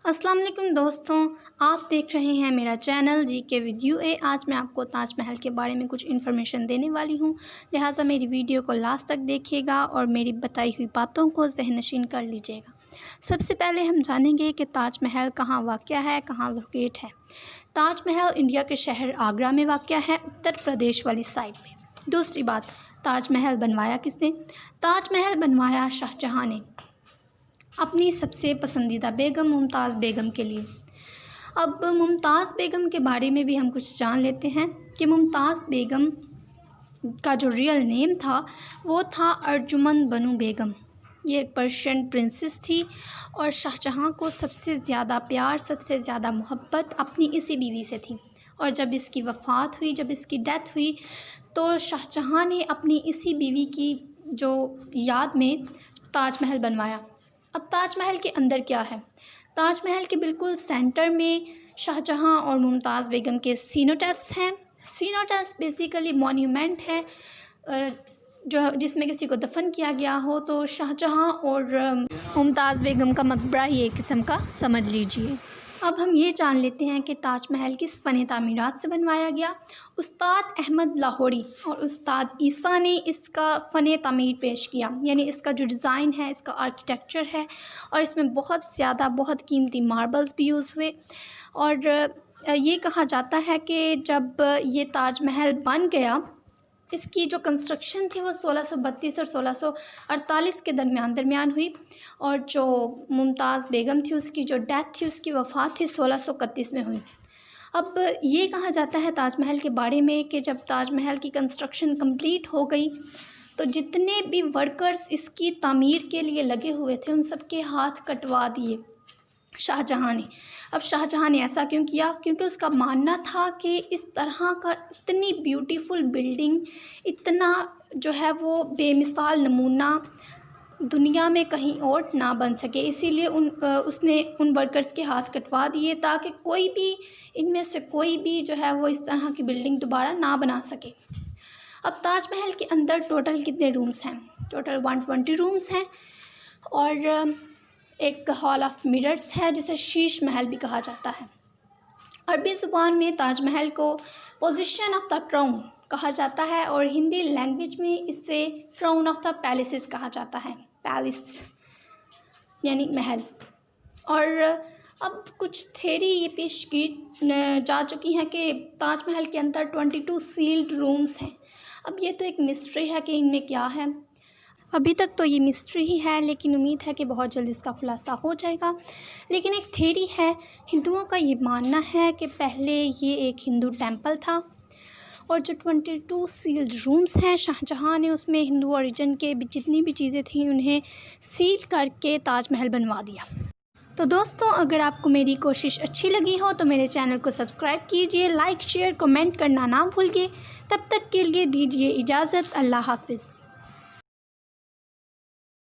अस्सलाम वालेकुम दोस्तों, आप देख रहे हैं मेरा चैनल जीके विद यूए। आज मैं आपको ताजमहल के बारे में कुछ इन्फॉर्मेशन देने वाली हूं, लिहाजा मेरी वीडियो को लास्ट तक देखिएगा और मेरी बताई हुई बातों को ज़हनशीन कर लीजिएगा। सबसे पहले हम जानेंगे कि ताजमहल कहाँ वाक़या है, कहाँ लोकेट है। ताजमहल इंडिया के शहर आगरा में वाक़या है, उत्तर प्रदेश वाली साइड में। दूसरी बात, ताजमहल बनवाया किसने? ताजमहल बनवाया शाहजहाँ ने अपनी सबसे पसंदीदा बेगम मुमताज़ बेगम के लिए। अब मुमताज़ बेगम के बारे में भी हम कुछ जान लेते हैं कि मुमताज़ बेगम का जो रियल नेम था वो था अर्जुमंद बनु बेगम। ये एक पर्शियन प्रिंसेस थी और शाहजहाँ को सबसे ज़्यादा प्यार, सबसे ज़्यादा मोहब्बत अपनी इसी बीवी से थी। और जब इसकी वफ़ात हुई, जब इसकी डेथ हुई, तो शाहजहाँ ने अपनी इसी बीवी की जो याद में ताजमहल बनवाया। अब ताजमहल के अंदर क्या है? ताजमहल के बिल्कुल सेंटर में शाहजहाँ और मुमताज़ बेगम के सीनोटेप्स हैं। सीनोटेप्स बेसिकली मॉन्यूमेंट है जो जिसमें किसी को दफन किया गया हो, तो शाहजहाँ और मुमताज़ बेगम का मकबरा ही एक किस्म का समझ लीजिए। अब हम ये जान लेते हैं कि ताजमहल किस फ़न तामीरात से बनवाया गया। उस्ताद अहमद लाहौरी और उस्ताद ईसा ने इसका फ़न तामीर पेश किया, यानी इसका जो डिज़ाइन है, इसका आर्किटेक्चर है, और इसमें बहुत कीमती मार्बल्स भी यूज़ हुए। और ये कहा जाता है कि जब ये ताजमहल बन गया, इसकी जो कंस्ट्रक्शन थी वो 1632 और 1648 के दरमियान हुई, और जो मुमताज़ बेगम थी उसकी जो डेथ थी, उसकी वफ़ात थी 1631 में हुई। अब ये कहा जाता है ताजमहल के बारे में कि जब ताजमहल की कंस्ट्रक्शन कंप्लीट हो गई तो जितने भी वर्कर्स इसकी तामीर के लिए लगे हुए थे उन सब के हाथ कटवा दिए शाहजहाँ ने। अब शाहजहाँ ने ऐसा क्यों किया? क्योंकि उसका मानना था कि इस तरह का इतनी ब्यूटीफुल बिल्डिंग, इतना जो है वो बेमिसाल नमूना दुनिया में कहीं और ना बन सके, इसीलिए उसने उन वर्कर्स के हाथ कटवा दिए ताकि कोई भी इनमें से कोई भी जो है वो इस तरह की बिल्डिंग दोबारा ना बना सके। अब ताजमहल के अंदर टोटल कितने रूम्स हैं? टोटल 120 रूम्स हैं, और एक हॉल ऑफ मिरर्स है जिसे शीश महल भी कहा जाता है। अरबी ज़ुबान में ताजमहल को पोजीशन ऑफ द क्राउन कहा जाता है, और हिंदी लैंग्वेज में इसे क्राउन ऑफ द पैलेसेस कहा जाता है। पैलेस यानी महल। और अब कुछ थ्योरी ये पेश की जा चुकी हैं कि ताजमहल के अंदर 22 सील्ड रूम्स हैं। अब ये तो एक मिस्ट्री है कि इनमें क्या है, अभी तक तो ये मिस्ट्री ही है, लेकिन उम्मीद है कि बहुत जल्द इसका खुलासा हो जाएगा। लेकिन एक थ्योरी है, हिंदुओं का ये मानना है कि पहले ये एक हिंदू टेंपल था, और जो 22 सील्ड रूम्स हैं शाहजहाँ ने उसमें हिंदू ओरिजिन के जितनी भी चीज़ें थीं उन्हें सील करके ताजमहल बनवा दिया। तो दोस्तों, अगर आपको मेरी कोशिश अच्छी लगी हो तो मेरे चैनल को सब्सक्राइब कीजिए, लाइक शेयर कमेंट करना ना भूलिए। तब तक के लिए दीजिए इजाज़त। अल्लाह हाफ़िज़।